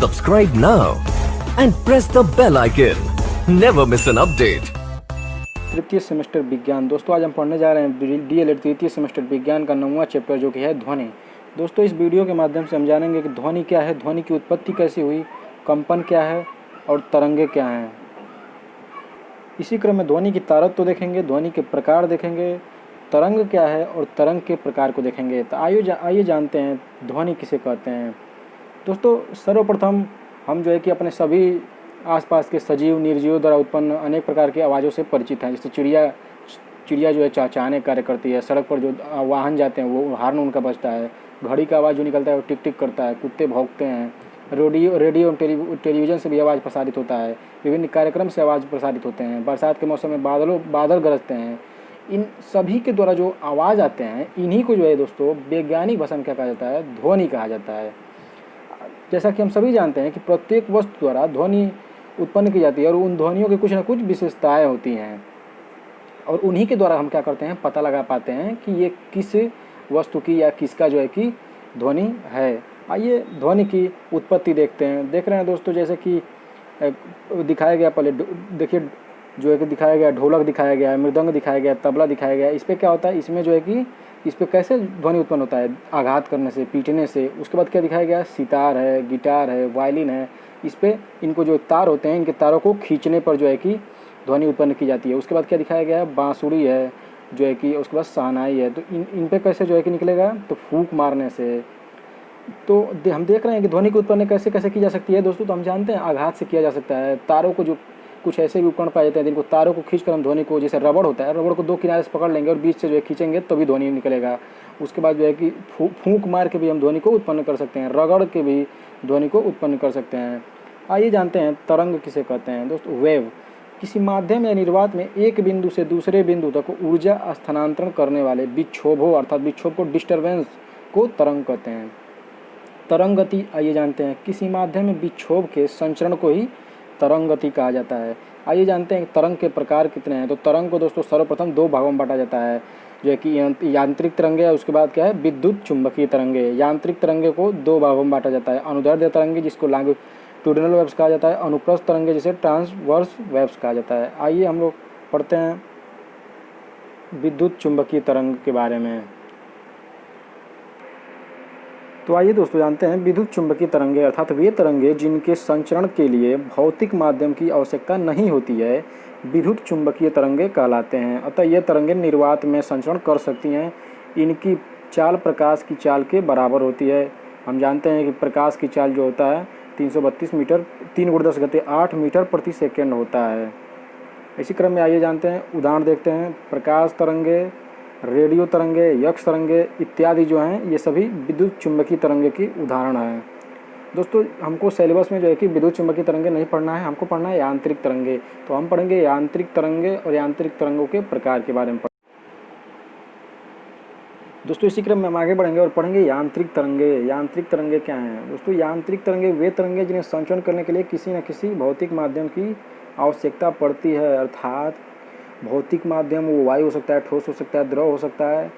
Subscribe now and press the bell icon. Never miss an update. तृतीय semester विज्ञान। दोस्तों आज हम पढ़ने जा रहे हैं डीएलएड तृतीय सेमेस्टर विज्ञान का 9वां चैप्टर जो कि है ध्वनि। दोस्तों इस वीडियो के माध्यम से हम जानेंगे कि ध्वनि क्या है, ध्वनि की उत्पत्ति कैसे हुई, कंपन क्या है और तरंगे क्या हैं। इसी क्रम में ध्वनि की तारत तो देखेंगे, ध्वनि के प्रकार देखेंगे, तरंग क्या है और तरंग के प्रकार को देखेंगे। तो आइए जानते हैं ध्वनि किसे कहते हैं। दोस्तों सर्वप्रथम हम जो है कि अपने सभी आसपास के सजीव निर्जीव द्वारा उत्पन्न अनेक प्रकार की आवाज़ों से परिचित हैं। जैसे चिड़िया जो है चहचहाने कार्य करती है, सड़क पर जो वाहन जाते हैं वो हॉर्न उनका बजता है, घड़ी का आवाज़ जो निकलता है वो टिक टिक करता है, कुत्ते भौंकते हैं, रेडियो टेलीविज़न से भी आवाज़ प्रसारित होता है, विभिन्न कार्यक्रम से आवाज़ प्रसारित होते हैं, बरसात के मौसम में बादल गरजते हैं। इन सभी के द्वारा जो आवाज़ आते हैं इन्हीं को जो है दोस्तों वैज्ञानिक भाषा में क्या कहा जाता है, ध्वनि कहा जाता है। जैसा कि हम सभी जानते हैं कि प्रत्येक वस्तु द्वारा ध्वनि उत्पन्न की जाती है और उन ध्वनियों की कुछ न कुछ विशेषताएं होती हैं और उन्हीं के द्वारा हम क्या करते हैं, पता लगा पाते हैं कि ये किस वस्तु की या किसका जो है कि ध्वनि है। आइए ध्वनि की उत्पत्ति देखते हैं। देख रहे हैं दोस्तों जैसे कि दिखाया गया, पहले देखिए जो है कि दिखाया गया ढोलक दिखाया गया है, मृदंग दिखाया गया, तबला दिखाया गया। इस पर क्या होता है, इसमें जो है कि इस पर कैसे ध्वनि उत्पन्न होता है, आघात करने से, पीटने से। उसके बाद क्या दिखाया गया, सितार है, गिटार है, वायलिन है। इस पर इनको जो तार होते हैं इनके तारों को खींचने पर जो है कि ध्वनि उत्पन्न की जाती है। उसके बाद क्या दिखाया गया है, बांसुरी है जो है कि, उसके बाद शहनाई है। तो इन पे कैसे जो है कि निकलेगा, तो फूंक मारने से। तो हम देख रहे हैं कि ध्वनि की उत्पन्न कैसे कैसे की जा सकती है दोस्तों। तो हम जानते हैं आघात से किया जा सकता है। तारों को जो कुछ ऐसे भी उपकरण पाए जाते हैं जिनको तारों को खींचकर हम ध्वनि को, जैसे रबड़ होता है, रबड़ को दो किनारे से पकड़ लेंगे और बीच से जो है खींचेंगे तभी ध्वनि निकलेगा। उसके बाद जो है कि फूंक मार के भी हम ध्वनि को उत्पन्न कर सकते हैं, रगड़ के भी ध्वनि को उत्पन्न कर सकते हैं। आइए जानते हैं तरंग किसे कहते हैं दोस्तों। वेव किसी माध्यम या निर्वात में एक बिंदु से दूसरे बिंदु तक ऊर्जा स्थानांतरण करने वाले विक्षोभों अर्थात विक्षोभ को, डिस्टर्बेंस को तरंग कहते हैं। तरंग गति आइए जानते हैं, किसी माध्यम में विक्षोभ के संचरण को ही तरंग गति कहा जाता है। आइए जानते हैं तरंग के प्रकार कितने हैं। तो तरंग को दोस्तों सर्वप्रथम दो भागों में बांटा जाता है, जो है कि यांत्रिक तरंगे है, उसके बाद क्या है, विद्युत चुंबकीय तरंगे। यांत्रिक तरंगे को दो भागों में बांटा जाता है, अनुदैर्ध्य तरंगे जिसको लॉन्गिट्यूडिनल वेव्स कहा जाता है, अनुप्रस्थ तरंगे जिसे ट्रांसवर्स वेव्स कहा जाता है। आइए हम लोग पढ़ते हैं विद्युत चुंबकीय तरंग के बारे में। तो आइए दोस्तों जानते हैं विद्युत चुंबकीय तरंगे अर्थात वे तरंगे जिनके संचरण के लिए भौतिक माध्यम की आवश्यकता नहीं होती है, विद्युत चुंबकीय तरंगे कहलाते हैं। अतः ये तरंगे निर्वात में संचरण कर सकती हैं। इनकी चाल प्रकाश की चाल के बराबर होती है। हम जानते हैं कि प्रकाश की चाल जो होता है 332 मीटर 3 × 10 गति 8 मीटर प्रति सेकेंड होता है। इसी क्रम में आइए जानते हैं उदाहरण देखते हैं। प्रकाश तरंगे, रेडियो तरंगे, यक्ष तरंगे इत्यादि जो हैं ये सभी विद्युत चुंबकीय तरंगे की उदाहरण हैं। दोस्तों हमको सिलेबस में जो है कि विद्युत चुंबकीय तरंगे नहीं पढ़ना है, हमको पढ़ना है यांत्रिक तरंगे। तो हम पढ़ेंगे यांत्रिक तरंगे और यांत्रिक तरंगों के प्रकार के बारे में दोस्तों इसी क्रम में हम आगे बढ़ेंगे और पढ़ेंगे यांत्रिक तरंगे। यांत्रिक तरंगे क्या हैं दोस्तों। यांत्रिक तरंगे वे तरंगे जिन्हें संचरण करने के लिए किसी न किसी भौतिक माध्यम की आवश्यकता पड़ती है, अर्थात भौतिक माध्यम वो वायु हो सकता है, ठोस हो सकता है, द्रव हो सकता है,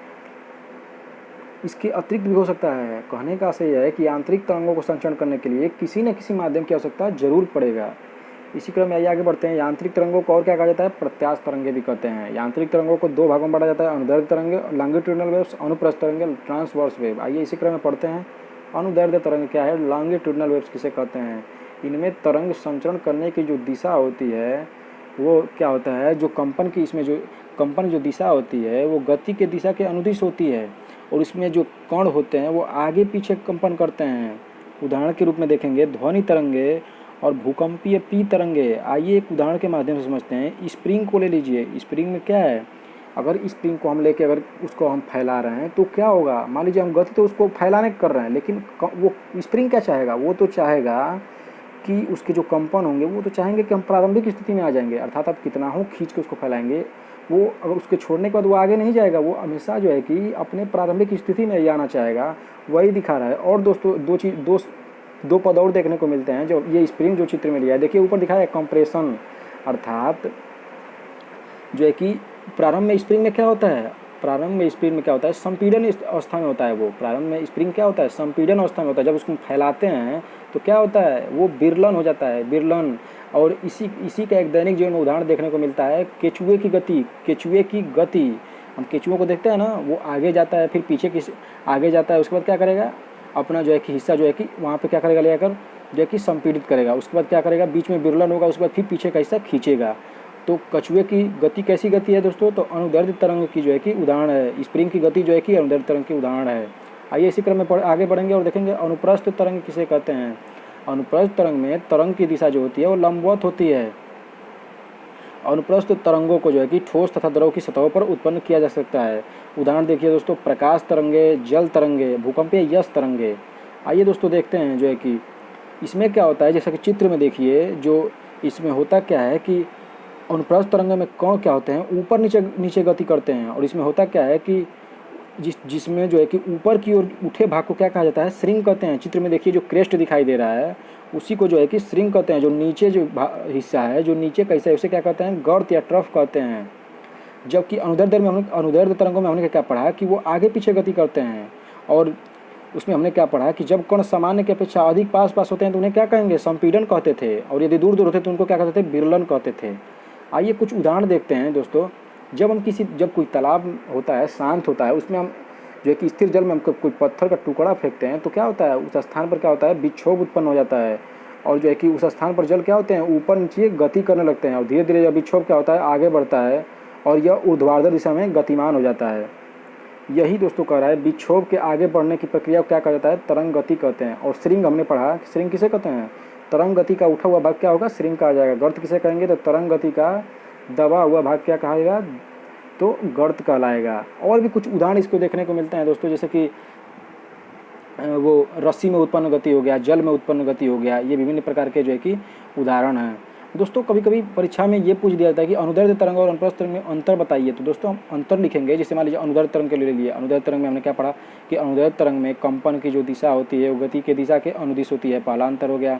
इसके अतिरिक्त भी हो सकता है। कहने का आशय यह है कि यांत्रिक तरंगों को संचरण करने के लिए किसी न किसी माध्यम की आवश्यकता जरूर पड़ेगा। इसी क्रम में आगे बढ़ते हैं। यांत्रिक तरंगों को और क्या कहा जाता है, प्रत्यास्थ तरंगे भी कहते हैं। यांत्रिक तरंगों को दो भागों में बांटा जाता है, अनुदैर्ध्य तरंगे, लॉन्गिट्यूडिनल वेव्स, अनुप्रस्थ तरंगे, ट्रांसवर्स वेव। आइए इसी क्रम में पढ़ते हैं अनुदैर्ध्य तरंग क्या है, लॉन्गिट्यूडिनल वेव्स किसे कहते हैं। इनमें तरंग संचरण करने की जो दिशा होती है वो क्या होता है, जो कंपन की, इसमें जो कंपन जो दिशा होती है वो गति के दिशा के अनुदिश होती है और इसमें जो कण होते हैं वो आगे पीछे कंपन करते हैं। उदाहरण के रूप में देखेंगे ध्वनि तरंगे और भूकंपीय पी तरंगे। आइए एक उदाहरण के माध्यम से समझते हैं। स्प्रिंग को ले लीजिए। स्प्रिंग में क्या है, अगर स्प्रिंग को हम लेके अगर उसको हम फैला रहे हैं तो क्या होगा, मान लीजिए हम गति तो उसको फैलाने कर रहे हैं, लेकिन वो स्प्रिंग क्या चाहेगा, वो तो चाहेगा कि उसके जो कंपन होंगे वो तो चाहेंगे कि हम प्रारंभिक स्थिति में आ जाएंगे। अर्थात आप कितना हो खींच के उसको फैलाएंगे, वो अगर उसके छोड़ने के बाद वो आगे नहीं जाएगा, वो हमेशा जो है कि अपने प्रारंभिक स्थिति में ही आना चाहेगा, वही दिखा रहा है। और दोस्तों दो पद और देखने को मिलते हैं जो ये स्प्रिंग जो चित्र में लिया है। देखिए ऊपर दिखाया है कंप्रेशन, अर्थात जो है कि प्रारंभ में स्प्रिंग में क्या होता है, प्रारंभ में स्प्रिंग में क्या होता है, संपीड़न अवस्था में होता है। वो प्रारंभ में स्प्रिंग क्या होता है, संपीड़न अवस्था में होता है। जब उसको फैलाते हैं तो क्या होता है, वो विरलन हो जाता है, विरलन। और इसी का एक दैनिक जीवन में उदाहरण देखने को मिलता है, केचुए की गति। केचुए की गति, हम केचुओं को देखते हैं ना, वो आगे जाता है, फिर पीछे आगे जाता है, उसके बाद क्या करेगा, अपना जो है कि हिस्सा जो है कि वहाँ पे क्या करेगा, ले जाकर जो है कि संपीड़ित करेगा। उसके बाद क्या करेगा, बीच में विरलन होगा, उसके बाद फिर पीछे का हिस्सा खींचेगा। तो कछुए की गति कैसी गति है दोस्तों, तो अनुदैर्ध्य तरंग की जो है कि उदाहरण है। स्प्रिंग की गति जो है कि अनुदैर्ध्य तरंग की उदाहरण है। आइए इसी क्रम में आगे बढ़ेंगे और देखेंगे अनुप्रस्थ तरंग किसे कहते हैं। अनुप्रस्थ तरंग में तरंग की दिशा जो होती है वो लंबवत होती है। अनुप्रस्थ तरंगों को जो है कि ठोस तथा द्रव की सतहों पर उत्पन्न किया जा सकता है। उदाहरण देखिए दोस्तों, प्रकाश तरंगे, जल तरंगे, भूकंपीय यश तरंगे। आइए दोस्तों देखते हैं जो है कि इसमें क्या होता है, जैसा कि चित्र में देखिए, जो इसमें होता क्या है कि अनुप्रस्थ तरंग में कण क्या होते हैं, ऊपर नीचे गति करते हैं। और इसमें होता क्या है कि जिसमें जो है कि ऊपर की ओर उठे भाग को क्या कहा जाता है, श्रिंग कहते हैं। चित्र में देखिए जो क्रेस्ट दिखाई दे रहा है उसी को जो है कि श्रिंग कहते हैं। जो नीचे जो हिस्सा है, जो नीचे का हिस्सा है, उसे क्या कहते हैं, गर्त या ट्रफ कहते हैं। जबकि अनुदैर्ध्य तरंगों में हमने क्या पढ़ा कि वो आगे पीछे गति करते हैं। और उसमें हमने क्या पढ़ा कि जब कण सामान्य की अपेक्षा अधिक पास होते हैं तो उन्हें क्या कहेंगे, संपीड़न कहते थे। और यदि दूर होते तो उनको क्या कहते थे, विरलन कहते थे। आइए कुछ उदाहरण देखते हैं दोस्तों। जब कोई तालाब होता है, शांत होता है, उसमें हम जो है कि स्थिर जल में हम कोई पत्थर का टुकड़ा फेंकते हैं तो क्या होता है, उस स्थान पर क्या होता है, विक्षोभ उत्पन्न हो जाता है। और जो है कि उस स्थान पर जल क्या होते हैं, ऊपर नीचे गति करने लगते हैं। और धीरे धीरे यह विक्षोभ क्या होता है, आगे बढ़ता है और यह ऊर्ध्वाधर दिशा में गतिमान हो जाता है। यही दोस्तों कह रहा है, विक्षोभ के आगे बढ़ने की प्रक्रिया को क्या कहा जाता है, तरंग गति कहते हैं। और श्रिंग हमने पढ़ा, श्रिंग किसे कहते हैं, तरंग गति का उठा हुआ भाग क्या होगा, श्रिंग कहा जाएगा। गर्त किसे कहेंगे, तो तरंग गति का दबा हुआ भाग क्या कहा जाएगा, तो गर्त कहलाएगा। और भी कुछ उदाहरण इसको देखने को मिलते हैं दोस्तों, जैसे कि वो रस्सी में उत्पन्न गति हो गया, जल में उत्पन्न गति हो गया। ये विभिन्न प्रकार के जो है कि उदाहरण हैं दोस्तों। कभी कभी परीक्षा में ये पूछ दिया जाता है कि अनुदैर्ध्य तरंग और अनुप्रस्थ तरंग में अंतर बताइए। तो दोस्तों हम अंतर लिखेंगे। जैसे मान लीजिए अनुदैर्ध्य तरंग के लिए अनुदैर्ध्य तरंग में हमने क्या पढ़ा कि अनुदैर्ध्य तरंग में कंपन की जो दिशा होती है वो गति के दिशा के अनुदिश होती है, पहला अंतर हो गया।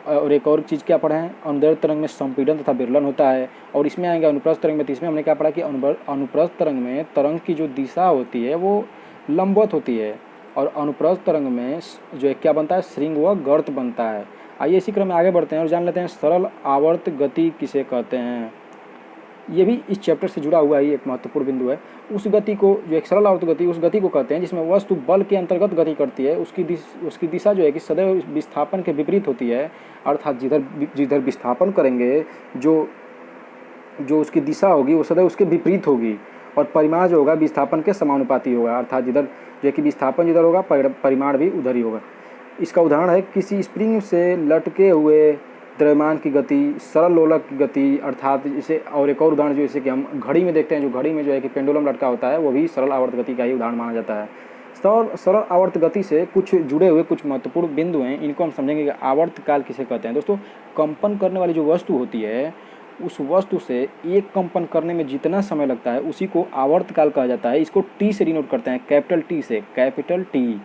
और एक और चीज़ क्या पढ़ा है, अनुदैर्ध्य तरंग में संपीड़न तथा विरलन होता है। और इसमें आएंगे अनुप्रस्थ तरंग में, तो इसमें हमने क्या पढ़ा कि अनुप्रस्थ तरंग में तरंग की जो दिशा होती है वो लंबवत होती है। और अनुप्रस्थ तरंग में जो है क्या बनता है, श्रिंग व गर्त बनता है। आइए इसी क्रम में आगे बढ़ते हैं और जान लेते हैं सरल आवर्त गति किसे कहते हैं। ये भी इस चैप्टर से जुड़ा हुआ ही एक महत्वपूर्ण बिंदु है। उस गति को, जो एक सरल आवर्त गति, उस गति को कहते हैं जिसमें वस्तु बल के अंतर्गत गति करती है। उसकी दिशा जो है कि सदैव विस्थापन के विपरीत होती है। अर्थात जिधर विस्थापन करेंगे जो उसकी दिशा होगी वो सदैव उसके विपरीत होगी। और परिमाण जो होगा विस्थापन के समानुपाती होगा। अर्थात जिधर जो है कि विस्थापन जिधर होगा परिमाण भी उधर ही होगा। इसका उदाहरण है किसी स्प्रिंग से लटके हुए द्रव्यमान की गति, सरल लोलक की गति। अर्थात इसे, और एक और उदाहरण जैसे कि हम घड़ी में देखते हैं, जो घड़ी में जो है कि पेंडुलम लटका होता है, वो भी सरल आवर्त गति का ही उदाहरण माना जाता है। सरल आवर्त गति से कुछ जुड़े हुए कुछ महत्वपूर्ण बिंदु हैं, इनको हम समझेंगे कि आवर्त काल किसे कहते हैं। दोस्तों कंपन करने वाली जो वस्तु होती है, उस वस्तु से एक कंपन करने में जितना समय लगता है उसी को आवर्त काल कहा जाता है। इसको टी से डिनोट करते हैं, कैपिटल टी से, कैपिटल टी।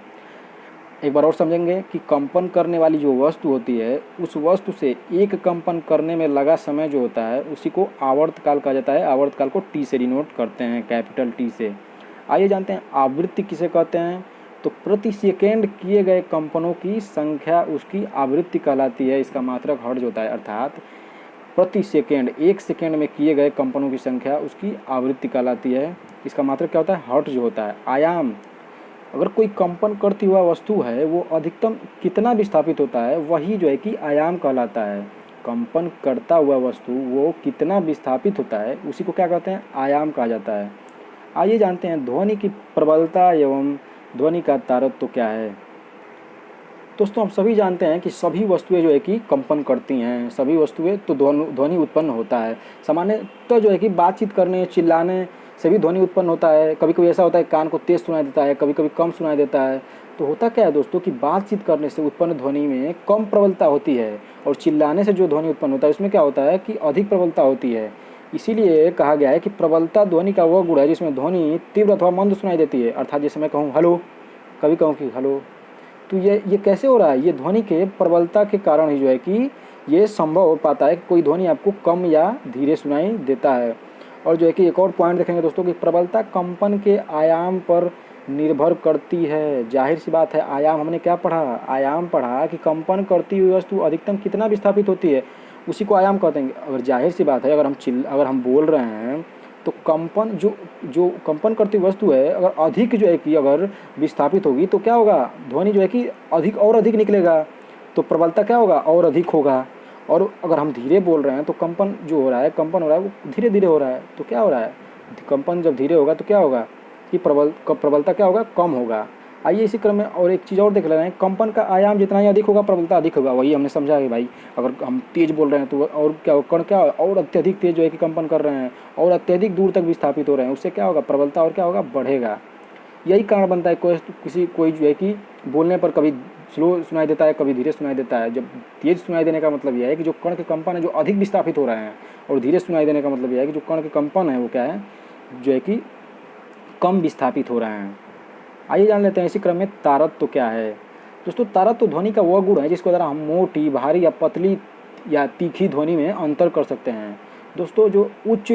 एक बार और समझेंगे कि कंपन करने वाली जो वस्तु होती है, उस वस्तु से एक कंपन करने में लगा समय जो होता है उसी को आवर्त काल कहा जाता है। आवर्त काल को टी से डिनोट करते हैं, कैपिटल टी से। आइए जानते हैं आवृत्ति किसे कहते हैं। तो प्रति सेकेंड किए गए कंपनों की संख्या उसकी आवृत्ति कहलाती है। इसका मात्रक हर्ट्ज होता है। अर्थात प्रति सेकेंड, एक सेकेंड में किए गए कंपनों की संख्या उसकी आवृत्ति कहलाती है। इसका मात्रक क्या होता है, हर्ट्ज होता है। आयाम, अगर कोई कंपन करती हुआ वस्तु है वो अधिकतम कितना विस्थापित होता है, वही जो है कि आयाम कहलाता है। कंपन करता हुआ वस्तु वो कितना विस्थापित होता है उसी को क्या कहते हैं, आयाम कहा जाता है। आइए जानते हैं ध्वनि की प्रबलता एवं ध्वनि का तारतम्य क्या है। दोस्तों हम सभी जानते हैं कि सभी वस्तुएं जो है कि कंपन करती हैं, सभी वस्तुएं तो ध्वनि उत्पन्न होता है। सामान्यतः जो है कि बातचीत करने, चिल्लाने से भी ध्वनि उत्पन्न होता है। कभी कभी ऐसा होता है कान को तेज सुनाई देता है, कभी कभी कम सुनाई देता है। तो होता क्या है दोस्तों कि बातचीत करने से उत्पन्न ध्वनि में कम प्रबलता होती है और चिल्लाने से जो ध्वनि उत्पन्न होता है उसमें क्या होता है कि अधिक प्रबलता होती है। इसीलिए कहा गया है कि प्रबलता ध्वनि का वह गुण है जिसमें ध्वनि तीव्र अथवा मंद सुनाई देती है। अर्थात जैसे मैं कहूँ हेलो, कभी कहूँ कि हेलो, तो ये कैसे हो रहा है, ये ध्वनि के प्रबलता के कारण ही जो है कि ये संभव हो पाता है कि कोई ध्वनि आपको कम या धीरे सुनाई देता है। और जो है कि एक और पॉइंट देखेंगे दोस्तों कि प्रबलता कंपन के आयाम पर निर्भर करती है। जाहिर सी बात है, आयाम हमने क्या पढ़ा, आयाम पढ़ा कि कंपन करती हुई वस्तु अधिकतम कितना विस्थापित होती है, उसी को आयाम कहते हैं। अगर जाहिर सी बात है, अगर हम बोल रहे हैं तो कंपन जो कंपन करती वस्तु है अगर अधिक जो है कि अगर विस्थापित होगी तो क्या होगा, ध्वनि जो है कि अधिक निकलेगा, तो प्रबलता क्या होगा, और अधिक होगा। और अगर हम धीरे बोल रहे हैं तो कंपन जो हो रहा है, कंपन हो रहा है वो धीरे धीरे हो रहा है, तो क्या हो रहा है, कंपन जब धीरे होगा तो क्या होगा कि प्रबलता क्या होगा, कम होगा। आइए इसी क्रम में और एक चीज़ और देख ले रहे हैं, कंपन का आयाम जितना ही अधिक होगा प्रबलता अधिक होगा। वही हमने समझा है भाई, अगर हम तेज़ बोल रहे हैं तो और क्या कण क्या और अत्यधिक तेज जो है कि कंपन कर रहे हैं और अत्यधिक दूर तक विस्थापित हो रहे हैं, उससे क्या होगा, प्रबलता और क्या होगा, बढ़ेगा। यही कारण बनता है कोई जो है कि बोलने पर कभी स्लो सुनाई देता है, कभी धीरे सुनाई देता है। जब तेज सुनाई देने का मतलब यह है कि जो कण के कंपन है जो अधिक विस्थापित हो रहे हैं, और धीरे सुनाई देने का मतलब यह है कि जो कण के कंपन है वो क्या है, जो है कि कम विस्थापित हो रहे हैं। आइए जान लेते हैं इसी क्रम में तारत्व क्या है। दोस्तों तारत्व ध्वनि का वह गुण है जिसके द्वारा हम मोटी, भारी या पतली या तीखी ध्वनि में अंतर कर सकते हैं। दोस्तों जो उच्च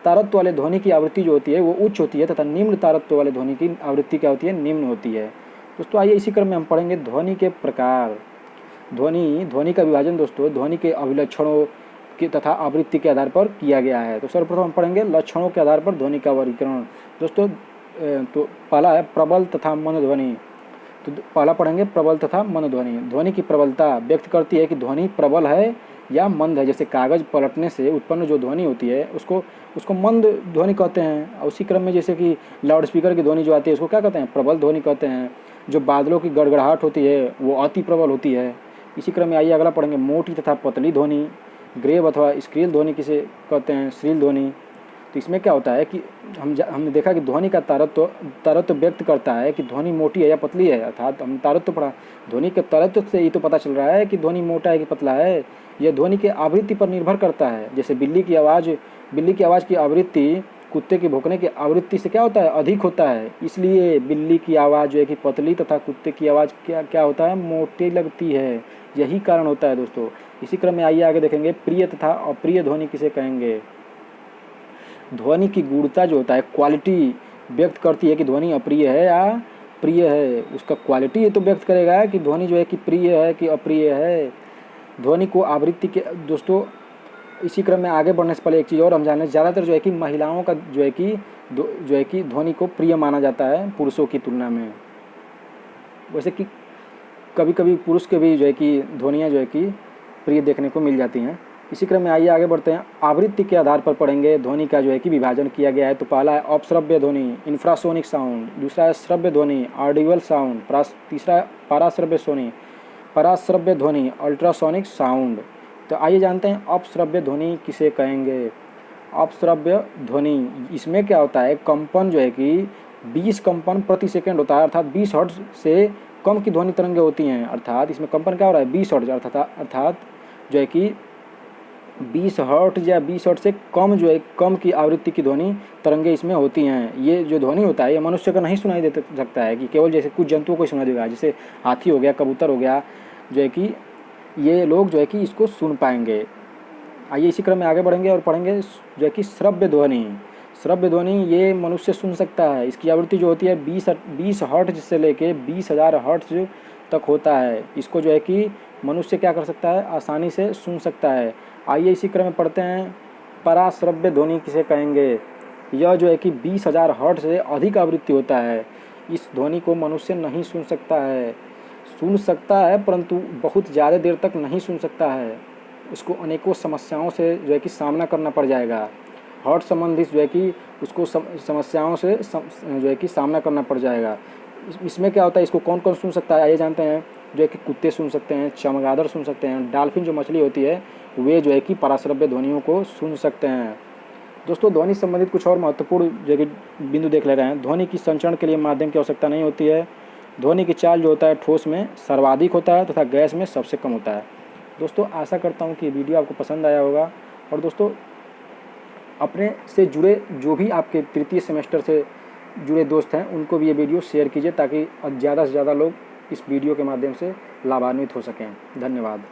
तारत्व वाले ध्वनि की आवृत्ति जो होती है वो उच्च होती है, तथा निम्न तारत्व वाले ध्वनि की आवृत्ति क्या होती है, निम्न होती है। दोस्तों आइए इसी क्रम में हम पढ़ेंगे ध्वनि के प्रकार। ध्वनि का विभाजन दोस्तों ध्वनि के अभिलक्षणों के तथा आवृत्ति के आधार पर किया गया है। तो सर्वप्रथम हम पढ़ेंगे लक्षणों के आधार पर ध्वनि का वर्गीकरण। दोस्तों तो पहला है प्रबल तथा मंद ध्वनि। तो पहला पढ़ेंगे प्रबल तथा मंद ध्वनि। ध्वनि की प्रबलता व्यक्त करती है कि ध्वनि प्रबल है या मंद है। जैसे कागज पलटने से उत्पन्न जो ध्वनि होती है उसको मंद ध्वनि कहते हैं। उसी क्रम में जैसे कि लाउड स्पीकर की ध्वनि जो आती है उसको क्या कहते हैं, प्रबल ध्वनि कहते हैं। जो बादलों की गड़गड़ाहट होती है वो अति प्रबल होती है। इसी क्रम में आइए अगला पढ़ेंगे मोटी तथा पतली ध्वनि। ग्रेव अथवा स्क्रील ध्वनि किसे कहते हैं, श्रील ध्वनि। तो इसमें क्या होता है कि हमने देखा कि ध्वनि का तारत्व व्यक्त करता है कि ध्वनि मोटी है या पतली है। अर्थात हम तारत्व पढ़ा, ध्वनि के तारत्व से ही तो पता चल रहा है कि ध्वनि मोटा है कि पतला है। यह ध्वनि के आवृत्ति पर निर्भर करता है। जैसे बिल्ली की आवाज़ की आवृत्ति कुत्ते के भौंकने की आवृत्ति से क्या होता है, अधिक होता है। इसलिए बिल्ली की आवाज़ जो है कि पतली तथा कुत्ते की आवाज़ क्या होता है, मोटी लगती है। यही कारण होता है दोस्तों। इसी क्रम में आइए आगे देखेंगे प्रिय तथा अप्रिय ध्वनि किसे कहेंगे। ध्वनि की गुणता जो होता है, क्वालिटी व्यक्त करती है कि ध्वनि अप्रिय है या प्रिय है। उसका क्वालिटी ये तो व्यक्त करेगा कि ध्वनि जो है कि प्रिय है कि अप्रिय है। ध्वनि को आवृत्ति के दोस्तों इसी क्रम में आगे बढ़ने से पहले एक चीज़ और हम जाने, ज़्यादातर जो है कि महिलाओं का जो है कि ध्वनि को प्रिय माना जाता है पुरुषों की तुलना में। वैसे कि कभी कभी पुरुष के भी जो है कि ध्वनियाँ जो है कि प्रिय देखने को मिल जाती हैं। इसी क्रम में आइए आगे बढ़ते हैं। आवृत्ति के आधार पर पढ़ेंगे ध्वनि का जो है कि विभाजन किया गया है। तो पहला है अपश्रव्य ध्वनि, इंफ्रासोनिक साउंड। दूसरा है श्रव्य ध्वनि, ऑडिबल साउंड। तीसरा है पराश्रव्य ध्वनि, अल्ट्रासोनिक साउंड। तो आइए जानते हैं अपश्रव्य ध्वनि किसे कहेंगे। अपश्रव्य ध्वनि इसमें क्या होता है, कंपन जो है कि 20 कंपन प्रति सेकंड होता है, अर्थात 20 हर्ट्ज से कम की ध्वनि तरंगें होती हैं। अर्थात इसमें कंपन क्या हो रहा है, 20 हर्ट्ज, अर्थात जो है कि 20 हर्ट्ज या 20 हर्ट्ज से कम जो है कम की आवृत्ति की ध्वनि तरंगे इसमें होती हैं। ये जो ध्वनि होता है ये मनुष्य को नहीं सुनाई दे सकता है, कि केवल जैसे कुछ जंतुओं को सुनाई देगा, जैसे हाथी हो गया, कबूतर हो गया, जो है कि ये लोग जो है कि इसको सुन पाएंगे। आइए इसी क्रम में आगे बढ़ेंगे और पढ़ेंगे जो है कि श्रव्य ध्वनि। श्रव्य ध्वनि ये मनुष्य सुन सकता है। इसकी आवृत्ति जो होती है 20 हर्ट्ज से लेके 20,000 हर्ट्ज तक होता है। इसको जो है कि मनुष्य क्या कर सकता है, आसानी से सुन सकता है। आइए इसी क्रम में पढ़ते हैं पराश्रव्य ध्वनि किसे कहेंगे। यह जो है कि 20,000 हर्ट्ज से अधिक आवृत्ति होता है। इस ध्वनि को मनुष्य नहीं सुन सकता है परंतु बहुत ज़्यादा देर तक नहीं सुन सकता है। इसको अनेकों समस्याओं से जो है कि सामना करना पड़ जाएगा। हर्ट संबंधित जो है कि उसको समस्याओं से जो है कि सामना करना पड़ जाएगा। इसमें क्या होता है, इसको कौन कौन सुन सकता है आइए जानते हैं। जो है कि कुत्ते सुन सकते हैं, चमगादड़ सुन सकते हैं, डॉल्फिन जो मछली होती है वे जो है कि पराश्रव्य ध्वनियों को सुन सकते हैं। दोस्तों ध्वनि संबंधित कुछ और महत्वपूर्ण जो है कि बिंदु देख ले रहे हैं। ध्वनि की संचरण के लिए माध्यम की आवश्यकता नहीं होती है। ध्वनि की चाल जो होता है ठोस में सर्वाधिक होता है तथा गैस में सबसे कम होता है। दोस्तों आशा करता हूँ कि वीडियो आपको पसंद आया होगा। और दोस्तों अपने से जुड़े जो भी आपके तृतीय सेमेस्टर से जुड़े दोस्त हैं उनको भी ये वीडियो शेयर कीजिए, ताकि ज़्यादा से ज़्यादा लोग इस वीडियो के माध्यम से लाभान्वित हो सकें। धन्यवाद।